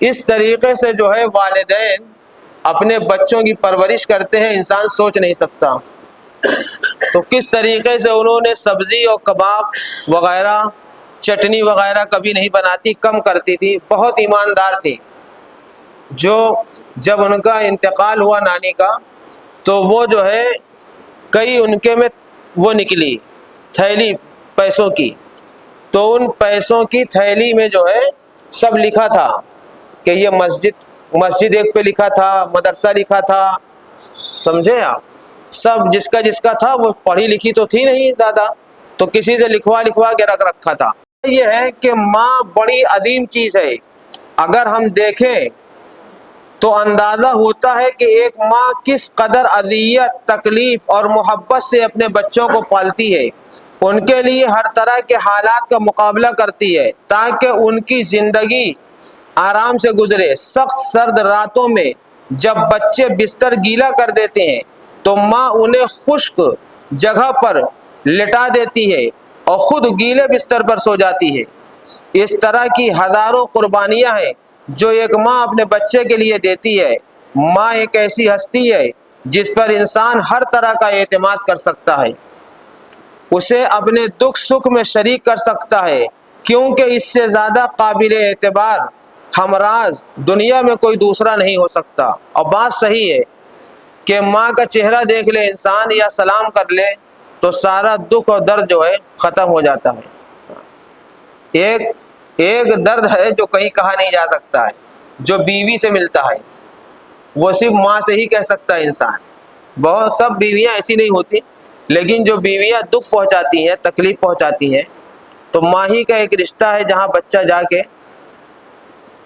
اس طریقے سے جو ہے والدین اپنے بچوں کی پرورش کرتے ہیں، انسان سوچ نہیں سکتا۔ تو کس طریقے سے انہوں نے سبزی اور کباب وغیرہ، چٹنی وغیرہ کبھی نہیں بناتی، کم کرتی تھی، بہت ایماندار تھی۔ جو جب ان کا انتقال ہوا نانی کا، تو وہ جو ہے کئی ان کے میں وہ نکلی تھیلی پیسوں کی، تو ان پیسوں کی تھیلی میں جو ہے سب لکھا تھا کہ یہ مسجد ایک پہ لکھا تھا، مدرسہ لکھا تھا، سمجھے آپ، سب جس کا تھا، وہ پڑھی لکھی تو تھی نہیں زیادہ، تو کسی سے لکھوا کے رکھ رکھا تھا۔ یہ ہے کہ ماں بڑی عظیم چیز ہے۔ اگر ہم دیکھیں تو اندازہ ہوتا ہے کہ ایک ماں کس قدر اذیت، تکلیف اور محبت سے اپنے بچوں کو پالتی ہے، ان کے لیے ہر طرح کے حالات کا مقابلہ کرتی ہے تاکہ ان کی زندگی آرام سے گزرے۔ سخت سرد راتوں میں جب بچے بستر گیلا کر دیتے ہیں تو ماں انہیں خشک جگہ پر لٹا دیتی ہے اور خود گیلے بستر پر سو جاتی ہے۔ اس طرح کی ہزاروں قربانیاں ہیں جو ایک ماں اپنے بچے کے لیے دیتی ہے۔ ماں ایک ایسی ہستی ہے جس پر انسان ہر طرح کا اعتماد کر سکتا ہے، اسے اپنے دکھ سکھ میں شریک کر سکتا ہے، کیونکہ اس سے زیادہ قابل اعتبار ہمراز دنیا میں کوئی دوسرا نہیں ہو سکتا۔ اور بات صحیح ہے کہ ماں کا چہرہ دیکھ لے انسان یا سلام کر لے تو سارا دکھ اور درد جو ہے ختم ہو جاتا ہے۔ ایک درد ہے جو کہیں کہا نہیں جا سکتا ہے، جو بیوی سے ملتا ہے، وہ صرف ماں سے ہی کہہ سکتا ہے انسان۔ بہت سب بیویاں ایسی نہیں ہوتی، لیکن جو بیویاں دکھ پہنچاتی ہیں، تکلیف پہنچاتی ہیں، تو ماں ہی کا ایک رشتہ ہے جہاں بچہ جا کے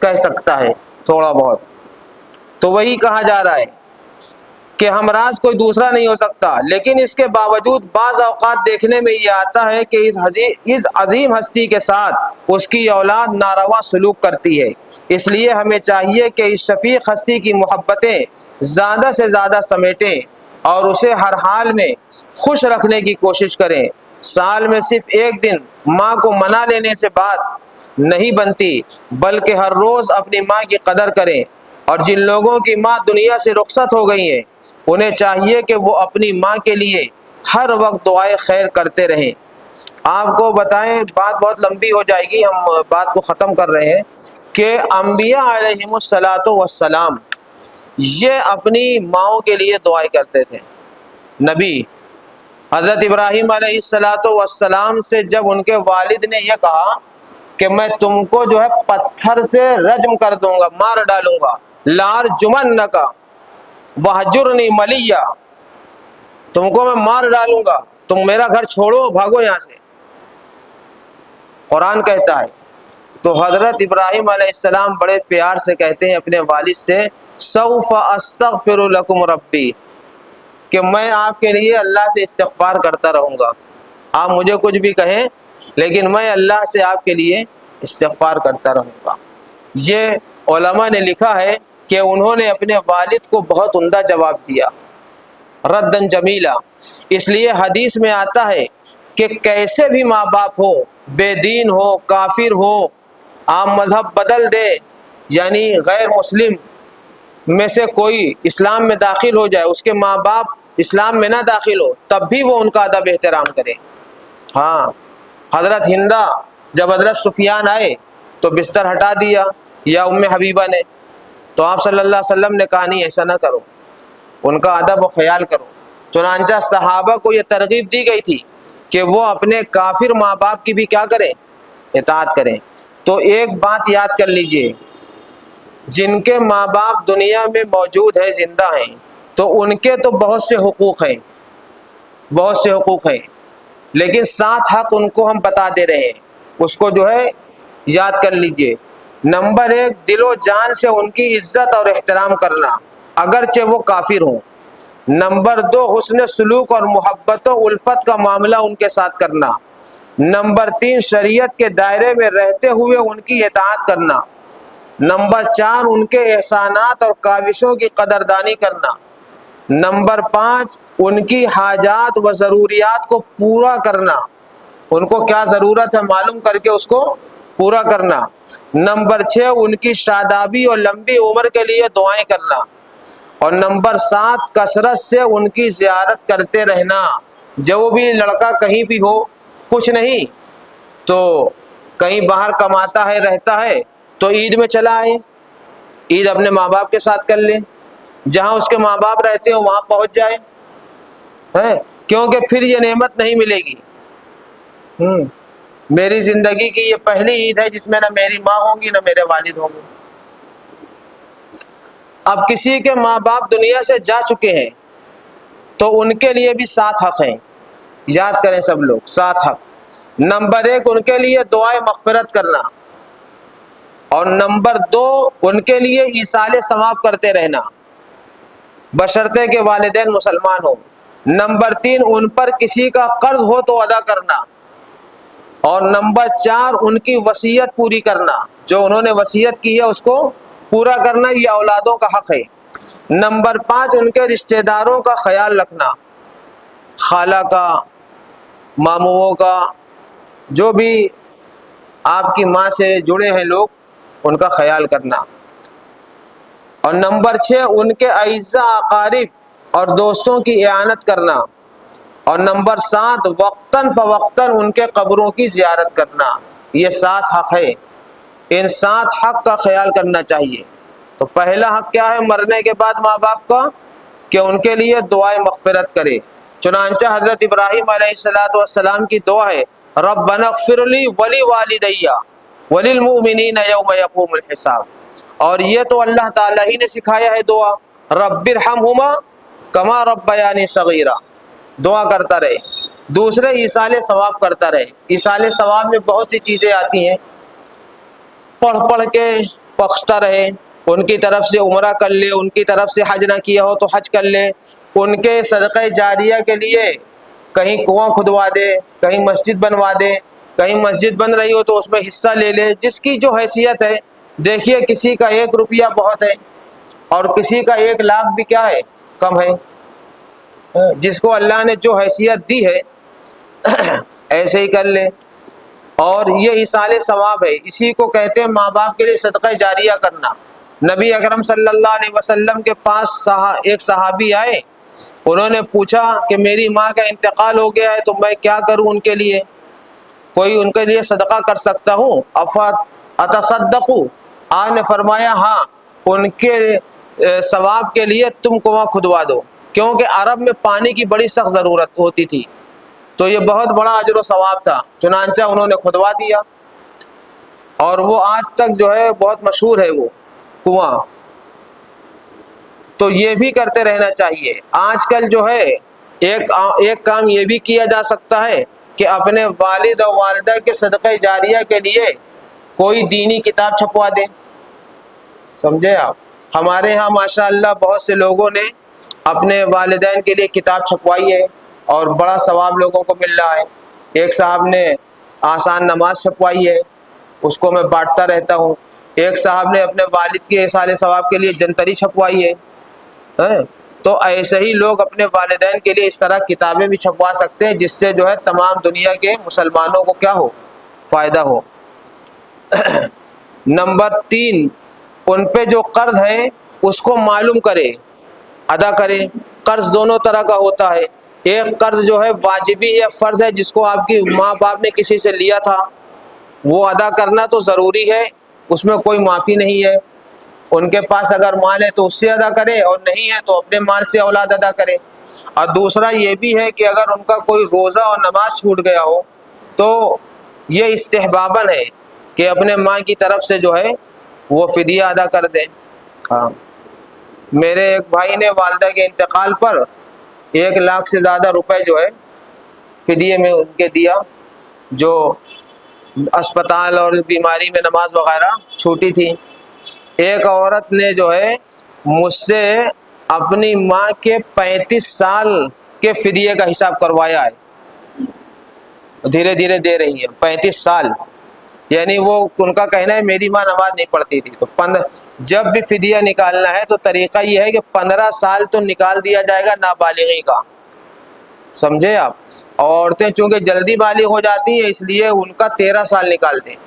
کہہ سکتا ہے تھوڑا بہت۔ تو وہی کہا جا رہا ہے کہ ہمراز کوئی دوسرا نہیں ہو سکتا، لیکن اس کے باوجود بعض اوقات دیکھنے میں یہ آتا ہے کہ اس عظیم ہستی کے ساتھ اس کی اولاد ناروا سلوک کرتی ہے۔ اس لیے ہمیں چاہیے کہ اس شفیق ہستی کی محبتیں زیادہ سے زیادہ سمیٹیں اور اسے ہر حال میں خوش رکھنے کی کوشش کریں۔ سال میں صرف ایک دن ماں کو منا لینے سے بات نہیں بنتی، بلکہ ہر روز اپنی ماں کی قدر کریں۔ اور جن لوگوں کی ماں دنیا سے رخصت ہو گئی ہیں انہیں چاہیے کہ وہ اپنی ماں کے لیے ہر وقت دعائے خیر کرتے رہیں۔ آپ کو بتائیں، بات بہت لمبی ہو جائے گی، ہم بات کو ختم کر رہے ہیں کہ انبیاء علیہم الصلاۃ والسلام یہ اپنی ماؤں کے لیے دعائیں کرتے تھے۔ نبی حضرت ابراہیم علیہ الصلاۃ والسلام سے جب ان کے والد نے یہ کہا کہ میں تم کو جو ہے پتھر سے رجم کر دوں گا، مار ڈالوں گا، لارجمنک وہجرنی ملیہ، تم کو میں مار ڈالوں گا، تم میرا گھر چھوڑو، بھاگو یہاں سے، قرآن کہتا ہے۔ تو حضرت ابراہیم علیہ السلام بڑے پیار سے کہتے ہیں اپنے والد سے، سوف استغفر لکم ربی، کہ میں آپ کے لیے اللہ سے استغفار کرتا رہوں گا، آپ مجھے کچھ بھی کہیں لیکن میں اللہ سے آپ کے لیے استغفار کرتا رہوں گا۔ یہ علماء نے لکھا ہے کہ انہوں نے اپنے والد کو بہت عمدہ جواب دیا، ردن جمیلا۔ اس لیے حدیث میں آتا ہے کہ کیسے بھی ماں باپ ہو، بے دین ہو، کافر ہو، آپ مذہب بدل دے، یعنی غیر مسلم میں سے کوئی اسلام میں داخل ہو جائے، اس کے ماں باپ اسلام میں نہ داخل ہو، تب بھی وہ ان کا ادب احترام کرے۔ ہاں، حضرت ہندہ جب حضرت سفیان آئے تو بستر ہٹا دیا، یا ام حبیبہ نے، تو آپ صلی اللہ علیہ وسلم نے کہا نہیں ایسا نہ کرو، ان کا ادب و خیال کرو۔ چنانچہ صحابہ کو یہ ترغیب دی گئی تھی کہ وہ اپنے کافر ماں باپ کی بھی کیا کریں، اطاعت کریں۔ تو ایک بات یاد کر لیجئے، جن کے ماں باپ دنیا میں موجود ہیں، زندہ ہیں، تو ان کے تو بہت سے حقوق ہیں، بہت سے حقوق ہیں، لیکن 7 حق ان کو ہم بتا دے رہے ہیں، اس کو جو ہے یاد کر لیجئے۔ نمبر 1، دل و جان سے ان کی عزت اور احترام کرنا اگرچہ وہ کافر ہوں۔ نمبر 2، حسن سلوک اور محبت و الفت کا معاملہ ان کے ساتھ کرنا۔ نمبر 3، شریعت کے دائرے میں رہتے ہوئے ان کی اطاعت کرنا۔ نمبر 4، ان کے احسانات اور کاوشوں کی قدردانی کرنا۔ نمبر 5، ان کی حاجات و ضروریات کو پورا کرنا، ان کو کیا ضرورت ہے معلوم کر کے اس کو پورا کرنا۔ نمبر 6، ان کی شادابی اور لمبی عمر کے لیے دعائیں کرنا۔ اور نمبر 7، کثرت سے ان کی زیارت کرتے رہنا۔ جو بھی لڑکا کہیں بھی ہو، کچھ نہیں تو کہیں باہر کماتا ہے، رہتا ہے، تو عید میں چلا آئے، عید اپنے ماں باپ کے ساتھ کر لے، جہاں اس کے ماں باپ رہتے ہو وہاں پہنچ جائے، کیونکہ پھر یہ نعمت نہیں ملے گی۔ میری زندگی کی یہ پہلی عید ہے جس میں نہ میری ماں ہوں گی نہ میرے والد ہوں گے۔ اب کسی کے ماں باپ دنیا سے جا چکے ہیں تو ان کے لیے بھی 7 حق ہیں، یاد کریں سب لوگ، 7 حق۔ نمبر 1، ان کے لیے دعائے مغفرت کرنا، اور نمبر 2، ان کے لیے ایصال ثواب کرتے رہنا بشرطے کہ والدین مسلمان ہوں۔ نمبر 3، ان پر کسی کا قرض ہو تو ادا کرنا، اور نمبر 4، ان کی وصیت پوری کرنا، جو انہوں نے وصیت کی ہے اس کو پورا کرنا، یہ اولادوں کا حق ہے۔ نمبر 5، ان کے رشتہ داروں کا خیال رکھنا، خالہ کا، ماموں کا، جو بھی آپ کی ماں سے جڑے ہیں لوگ، ان کا خیال کرنا۔ اور نمبر 6 ان کے اعزاء، اقارب اور دوستوں کی اعانت کرنا۔ اور نمبر 7 وقتاً فوقتاً ان کے قبروں کی زیارت کرنا۔ یہ 7 حق ہے، ان 7 حق کا خیال کرنا چاہیے۔ تو پہلا حق کیا ہے مرنے کے بعد ماں باپ کا؟ کہ ان کے لیے دعائے مغفرت کرے۔ چنانچہ حضرت ابراہیم علیہ السلام کی دعا ہے ربنا اغفر لی ولی والدی وللمؤمنین یوم یقوم الحساب۔ اور یہ تو اللہ تعالیٰ ہی نے سکھایا ہے دعا، رب ارحمہما کما ربیانی صغیرا، دعا کرتا رہے۔ دوسرے ایصال ثواب کرتا رہے۔ ایصال ثواب میں بہت سی چیزیں آتی ہیں، پڑھ پڑھ کے بخشتا رہے، ان کی طرف سے عمرہ کر لے، ان کی طرف سے حج نہ کیا ہو تو حج کر لے، ان کے صدقہ جاریہ کے لیے کہیں کنواں کھدوا دے، کہیں مسجد بنوا دے، کہیں مسجد بن رہی ہو تو اس میں حصہ لے لے، جس کی جو حیثیت ہے۔ دیکھیے کسی کا 1 روپیہ بہت ہے اور کسی کا 1 لاکھ بھی کیا ہے، کم ہے۔ جس کو اللہ نے جو حیثیت دی ہے ایسے ہی کر لے۔ اور یہ ایصال ثواب ہے، اسی کو کہتے ہیں ماں باپ کے لیے صدقہ جاریہ کرنا۔ نبی اکرم صلی اللہ علیہ وسلم کے پاس ایک صحابی آئے، انہوں نے پوچھا کہ میری ماں کا انتقال ہو گیا ہے تو میں کیا کروں ان کے لیے؟ کوئی ان کے لیے صدقہ کر سکتا ہوں؟ اتصدقوا، آپ نے فرمایا ہاں، ان کے ثواب کے لیے تم کنواں کھدوا دو، کیونکہ عرب میں پانی کی بڑی سخت ضرورت ہوتی تھی، تو یہ بہت بڑا اجر و ثواب تھا۔ چنانچہ انہوں نے کھدوا دیا، اور وہ آج تک جو ہے بہت مشہور ہے وہ کنواں۔ تو یہ بھی کرتے رہنا چاہیے۔ آج کل جو ہے ایک کام یہ بھی کیا جا سکتا ہے کہ اپنے والد اور والدہ کے صدقہ جاریہ کے لیے کوئی دینی کتاب چھپوا دے۔ سمجھے آپ؟ ہمارے ہاں ماشاءاللہ بہت سے لوگوں نے اپنے والدین کے لیے کتاب چھپوائی ہے اور بڑا ثواب لوگوں کو مل رہا ہے۔ ایک صاحب نے آسان نماز چھپوائی ہے، اس کو میں بانٹتا رہتا ہوں۔ ایک صاحب نے اپنے والد کے ایصال ثواب کے لیے جنتری چھپوائی ہے۔ تو ایسے ہی لوگ اپنے والدین کے لیے اس طرح کتابیں بھی چھپوا سکتے ہیں، جس سے جو ہے تمام دنیا کے مسلمانوں کو کیا ہو، فائدہ ہو۔ نمبر 3 ان پہ جو قرض ہے اس کو معلوم کرے، ادا کرے۔ قرض دونوں طرح کا ہوتا ہے، ایک قرض جو ہے واجبی ہے، فرض ہے، جس کو آپ کی ماں باپ نے کسی سے لیا تھا، وہ ادا کرنا تو ضروری ہے، اس میں کوئی معافی نہیں ہے۔ ان کے پاس اگر مال ہے تو اس سے ادا کرے، اور نہیں ہے تو اپنے مال سے اولاد ادا کرے۔ اور دوسرا یہ بھی ہے کہ اگر ان کا کوئی روزہ اور نماز چھوٹ گیا ہو تو یہ استحباباً ہے کہ اپنے ماں کی طرف سے جو ہے وہ فدیہ ادا کر دیں۔ ہاں، میرے ایک بھائی نے والدہ کے انتقال پر 1 لاکھ سے زیادہ روپے جو ہے فدیے میں ان کے دیا، جو اسپتال اور بیماری میں نماز وغیرہ چھوٹی تھی۔ ایک عورت نے جو ہے مجھ سے اپنی ماں کے 35 سال کے فدیے کا حساب کروایا ہے، دھیرے دھیرے دے رہی ہے 35 سال، یعنی وہ ان کا کہنا ہے میری ماں نماز نہیں پڑھتی تھی۔ تو جب بھی فدیہ نکالنا ہے تو طریقہ یہ ہے کہ 15 سال تو نکال دیا جائے گا نابالغی کا، سمجھے آپ؟ عورتیں چونکہ جلدی بالغ ہو جاتی ہیں اس لیے ان کا 13 سال نکالتے ہیں۔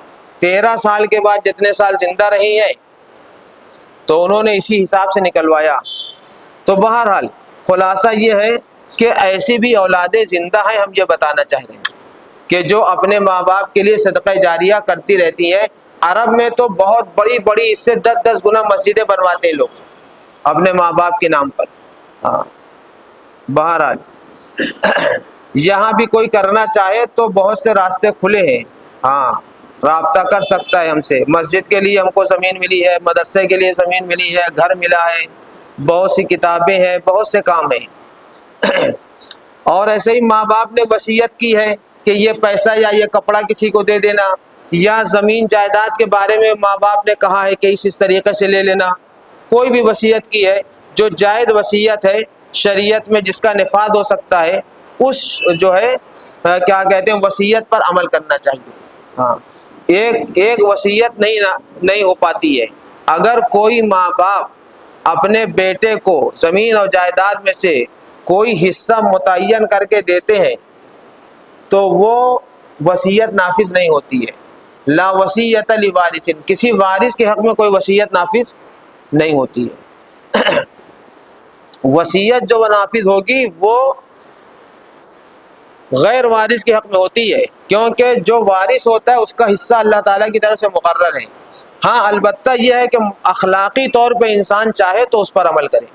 13 سال کے بعد جتنے سال زندہ رہی ہیں تو انہوں نے اسی حساب سے نکلوایا۔ تو بہرحال خلاصہ یہ ہے کہ ایسی بھی اولادیں زندہ ہیں، ہم یہ بتانا چاہ رہے ہیں کہ جو اپنے ماں باپ کے لیے صدقہ جاریہ کرتی رہتی ہیں۔ عرب میں تو بہت بڑی بڑی، اس سے 10 گنا مسجدیں بنواتے ہیں لوگ اپنے ماں باپ کے نام پر۔ ہاں، بہرحال یہاں بھی کوئی کرنا چاہے تو بہت سے راستے کھلے ہیں۔ ہاں، رابطہ کر سکتا ہے ہم سے۔ مسجد کے لیے ہم کو زمین ملی ہے، مدرسے کے لیے زمین ملی ہے، گھر ملا ہے، بہت سی کتابیں ہیں، بہت سے کام ہیں۔ اور ایسے ہی ماں باپ نے وصیت کی ہے کہ یہ پیسہ یا یہ کپڑا کسی کو دے دینا، یا زمین جائیداد کے بارے میں ماں باپ نے کہا ہے کہ اس طریقے سے لے لینا۔ کوئی بھی وصیت کی ہے جو جائز وصیت ہے شریعت میں، جس کا نفاذ ہو سکتا ہے، اس جو ہے کیا کہتے ہیں وصیت پر عمل کرنا چاہیے۔ ہاں، ایک وصیت نہیں ہو پاتی ہے۔ اگر کوئی ماں باپ اپنے بیٹے کو زمین اور جائیداد میں سے کوئی حصہ متعین کر کے دیتے ہیں تو وہ وصیت نافذ نہیں ہوتی ہے. لا وصیت لوارث، کسی وارث کے حق میں کوئی وصیت نافذ نہیں ہوتی ہے. وصیت جو نافذ ہوگی وہ غیر وارث کے حق میں ہوتی ہے، کیونکہ جو وارث ہوتا ہے اس کا حصہ اللہ تعالیٰ کی طرف سے مقرر ہے. ہاں البتہ یہ ہے کہ اخلاقی طور پہ انسان چاہے تو اس پر عمل کرے.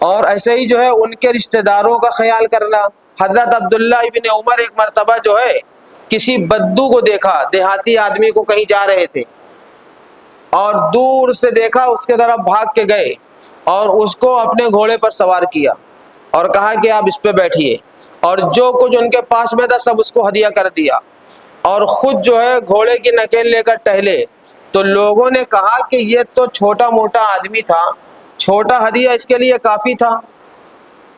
اور ایسے ہی جو ہے ان کے رشتہ داروں کا خیال کرنا. حضرت عبداللہ ابن عمر ایک مرتبہ جو ہے کسی بدو کو دیکھا، دیہاتی آدمی کو، کہیں جا رہے تھے اور دور سے دیکھا، اس کے طرف بھاگ کے گئے اور اس کو اپنے گھوڑے پر سوار کیا اور کہا کہ آپ اس پہ بیٹھیے، اور جو کچھ ان کے پاس میں تھا سب اس کو ہدیہ کر دیا اور خود جو ہے گھوڑے کی نکیل لے کر ٹہلے. تو لوگوں نے کہا کہ یہ تو چھوٹا موٹا آدمی تھا، چھوٹا ہدیہ اس کے لیے کافی تھا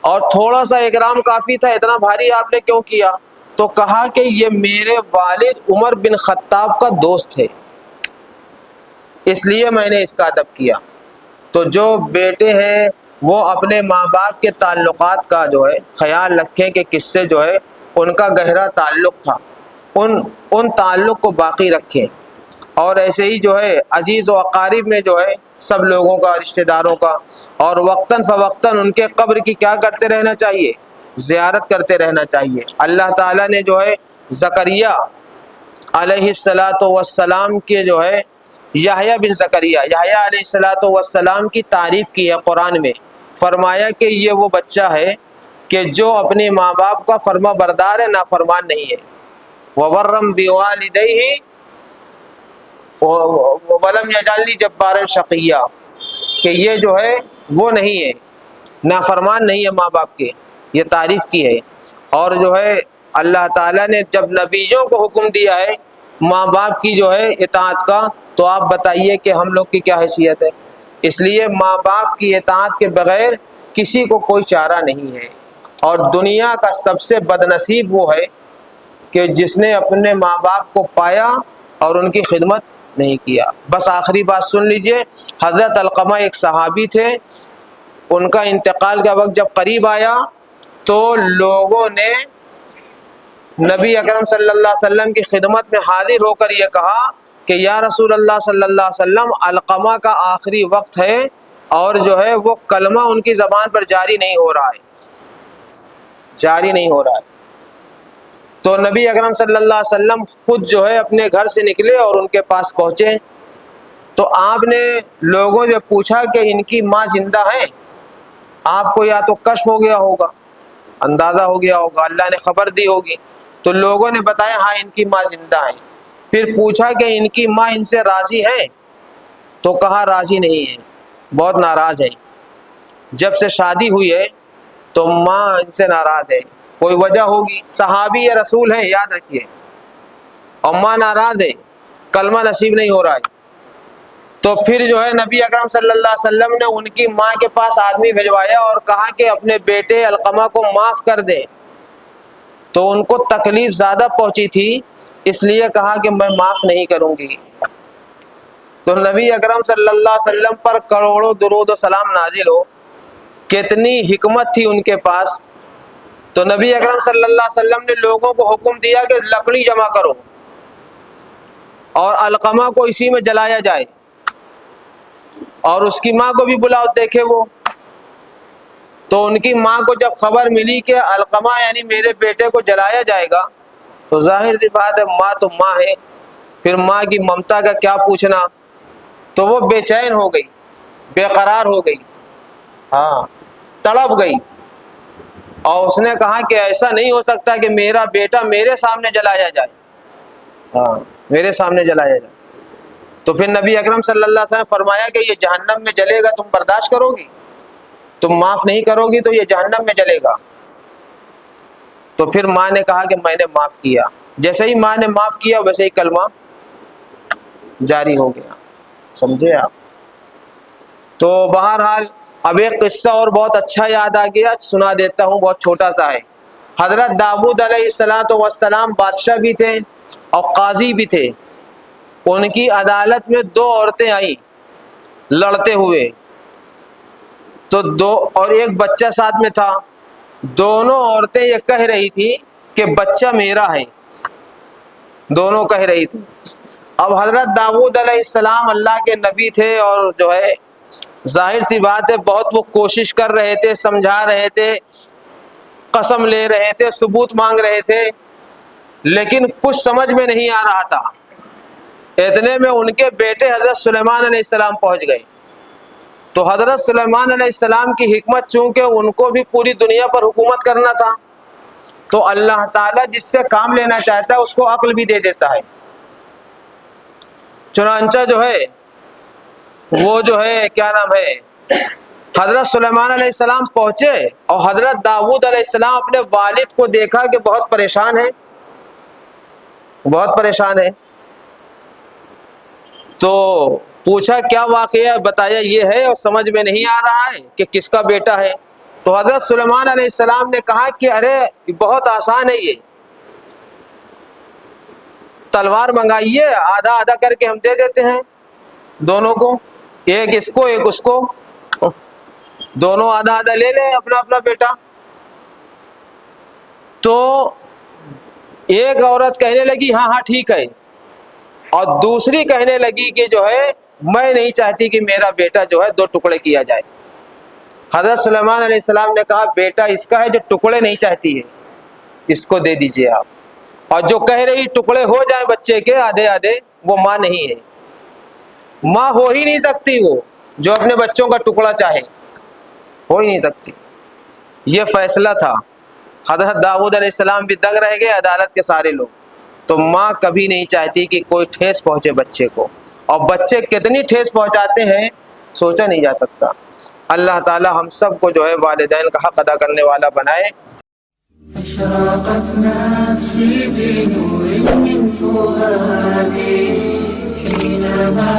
اور تھوڑا سا اکرام کافی تھا، اتنا بھاری آپ نے کیوں کیا؟ تو کہا کہ یہ میرے والد عمر بن خطاب کا دوست ہے، اس لیے میں نے اس کا ادب کیا. تو جو بیٹے ہیں وہ اپنے ماں باپ کے تعلقات کا جو ہے خیال رکھیں کہ کس سے جو ہے ان کا گہرا تعلق تھا، ان تعلق کو باقی رکھیں. اور ایسے ہی جو ہے عزیز و اقارب میں جو ہے سب لوگوں کا، رشتہ داروں کا، اور وقتاً فوقتاً ان کے قبر کی کیا کرتے رہنا چاہیے؟ زیارت کرتے رہنا چاہیے. اللہ تعالیٰ نے جو ہے زکریا علیہ السلام کے جو ہے یحییٰ بن زکریا، یحییٰ علیہ السلام کی تعریف کی ہے قرآن میں. فرمایا کہ یہ وہ بچہ ہے کہ جو اپنے ماں باپ کا فرما بردار ہے، نافرمان نہیں ہے. وَبَرًّا بِوَالِدَيْهِ وَلَمْ يَجْعَلْنِي جَبَّارًا شَقِيًّا، کہ یہ جو ہے وہ نہیں ہے، نافرمان نہیں ہے ماں باپ کے، یہ تعریف کی ہے. اور جو ہے اللہ تعالیٰ نے جب نبیوں کو حکم دیا ہے ماں باپ کی جو ہے اطاعت کا، تو آپ بتائیے کہ ہم لوگ کی کیا حیثیت ہے. اس لیے ماں باپ کی اطاعت کے بغیر کسی کو کوئی چارہ نہیں ہے. اور دنیا کا سب سے بد نصیب وہ ہے کہ جس نے اپنے ماں باپ کو پایا اور ان کی خدمت نہیں کیا. بس آخری بات سن لیجئے. حضرت علقمہ ایک صحابی تھے، ان کا انتقال کا وقت جب قریب آیا تو لوگوں نے نبی اکرم صلی اللہ علیہ وسلم کی خدمت میں حاضر ہو کر یہ کہا کہ یا رسول اللہ صلی اللہ علیہ وسلم، علقمہ کا آخری وقت ہے اور جو ہے وہ کلمہ ان کی زبان پر جاری نہیں ہو رہا ہے، جاری نہیں ہو رہا ہے. تو نبی اکرم صلی اللہ علیہ وسلم خود جو ہے اپنے گھر سے نکلے اور ان کے پاس پہنچے. تو آپ نے لوگوں سے پوچھا کہ ان کی ماں زندہ ہیں؟ آپ کو یا تو کشف ہو گیا ہوگا، اندازہ ہو گیا ہوگا، اللہ نے خبر دی ہوگی. تو لوگوں نے بتایا ہاں ان کی ماں زندہ ہیں. پھر پوچھا کہ ان کی ماں ان سے راضی ہے؟ تو کہا راضی نہیں ہے، بہت ناراض ہیں. جب سے شادی ہوئی ہے تو ماں ان سے ناراض ہے، کوئی وجہ ہوگی، صحابی یا رسول ہیں یاد رکھیے، اور ماں ناراض ہے، کلمہ نصیب نہیں ہو رہا ہے. تو پھر جو ہے نبی اکرم صلی اللہ علیہ وسلم نے ان کی ماں کے پاس آدمی بھجوایا اور کہا کہ اپنے بیٹے علقمہ کو معاف کر دیں. تو ان کو تکلیف زیادہ پہنچی تھی، اس لیے کہا کہ میں معاف نہیں کروں گی. تو نبی اکرم صلی اللہ علیہ وسلم پر کروڑوں درود و سلام نازل ہو، کتنی حکمت تھی ان کے پاس. تو نبی اکرم صلی اللہ علیہ وسلم نے لوگوں کو حکم دیا کہ لکڑی جمع کرو اور علقمہ کو اسی میں جلایا جائے، اور اس کی ماں کو بھی بلاؤ دیکھے وہ. تو ان کی ماں کو جب خبر ملی کہ علقمہ یعنی میرے بیٹے کو جلایا جائے گا، تو ظاہر سی بات ہے ماں تو ماں ہے، پھر ماں کی ممتا کا کیا پوچھنا. تو وہ بے چین ہو گئی، بے قرار ہو گئی، ہاں تڑپ گئی، اور اس نے کہا کہ ایسا نہیں ہو سکتا کہ میرا بیٹا میرے سامنے جلایا جائے، ہاں میرے سامنے جلایا جائے. تو پھر نبی اکرم صلی اللہ علیہ وسلم فرمایا کہ یہ جہنم میں جلے گا، تم برداشت کرو گی؟ تم معاف نہیں کرو گی تو یہ جہنم میں جلے گا. تو پھر ماں نے کہا کہ میں نے معاف کیا. جیسے ہی ماں نے معاف کیا ویسے ہی کلمہ جاری ہو گیا. سمجھے آپ؟ تو بہرحال اب ایک قصہ اور بہت اچھا یاد آ گیا، سنا دیتا ہوں، بہت چھوٹا سا ہے. حضرت داؤد علیہ السلام بادشاہ بھی تھے اور قاضی بھی تھے. ان کی عدالت میں دو عورتیں آئیں لڑتے ہوئے. تو دو اور ایک بچہ ساتھ میں تھا، دونوں عورتیں یہ کہہ رہی تھی کہ بچہ میرا ہے، دونوں کہہ رہی تھی۔ اب حضرت داؤد علیہ السلام اللہ کے نبی تھے، اور جو ہے ظاہر سی بات ہے بہت وہ کوشش کر رہے تھے، سمجھا رہے تھے، قسم لے رہے تھے، ثبوت مانگ رہے تھے، لیکن کچھ سمجھ میں نہیں آ رہا تھا۔ اتنے میں ان کے بیٹے حضرت سلیمان علیہ السلام پہنچ گئے۔ تو حضرت سلیمان علیہ السلام کی حکمت، چونکہ ان کو بھی پوری دنیا پر حکومت کرنا تھا، تو اللہ تعالیٰ جس سے کام لینا چاہتا ہے اس کو عقل بھی دے دیتا ہے۔ چنانچہ جو ہے وہ جو ہے کیا نام ہے، حضرت سلیمان علیہ السلام پہنچے، اور حضرت داؤد علیہ السلام اپنے والد کو دیکھا کہ بہت پریشان ہے، بہت پریشان ہے۔ تو پوچھا کیا واقعہ، بتایا یہ ہے، اور سمجھ میں نہیں آ رہا ہے کہ کس کا بیٹا ہے۔ تو حضرت سلیمان علیہ السلام نے کہا کہ ارے بہت آسان ہے، یہ تلوار منگائیے، آدھا آدھا کر کے ہم دے دیتے ہیں دونوں کو، ایک اس کو ایک اس کو، دونوں آدھا آدھا لے لیں اپنا اپنا بیٹا۔ تو ایک عورت کہنے لگی ہاں ہاں ٹھیک ہے، اور دوسری کہنے لگی کہ جو ہے میں نہیں چاہتی کہ میرا بیٹا جو ہے دو ٹکڑے کیا جائے۔ حضرت سلیمان علیہ السلام نے کہا بیٹا اس کا ہے جو ٹکڑے نہیں چاہتی ہے، اس کو دے دیجئے آپ، اور جو کہہ رہی ٹکڑے ہو جائیں بچے کے آدھے آدھے، وہ ماں نہیں ہے، ماں ہو ہی نہیں سکتی وہ جو اپنے بچوں کا ٹکڑا چاہے، ہو ہی نہیں سکتی۔ یہ فیصلہ تھا۔ حضرت داؤد علیہ السلام بھی دنگ رہ گئے، عدالت کے سارے لوگ۔ تو ماں کبھی نہیں چاہتی کہ کوئی ٹھیس پہنچے بچے کو، اور بچے کتنی ٹھیس پہنچاتے ہیں سوچا نہیں جا سکتا۔ اللہ تعالی ہم سب کو جو ہے والدین کا حق ادا کرنے والا بنائے۔ أشرقت نفسي بنور من فؤادي حينما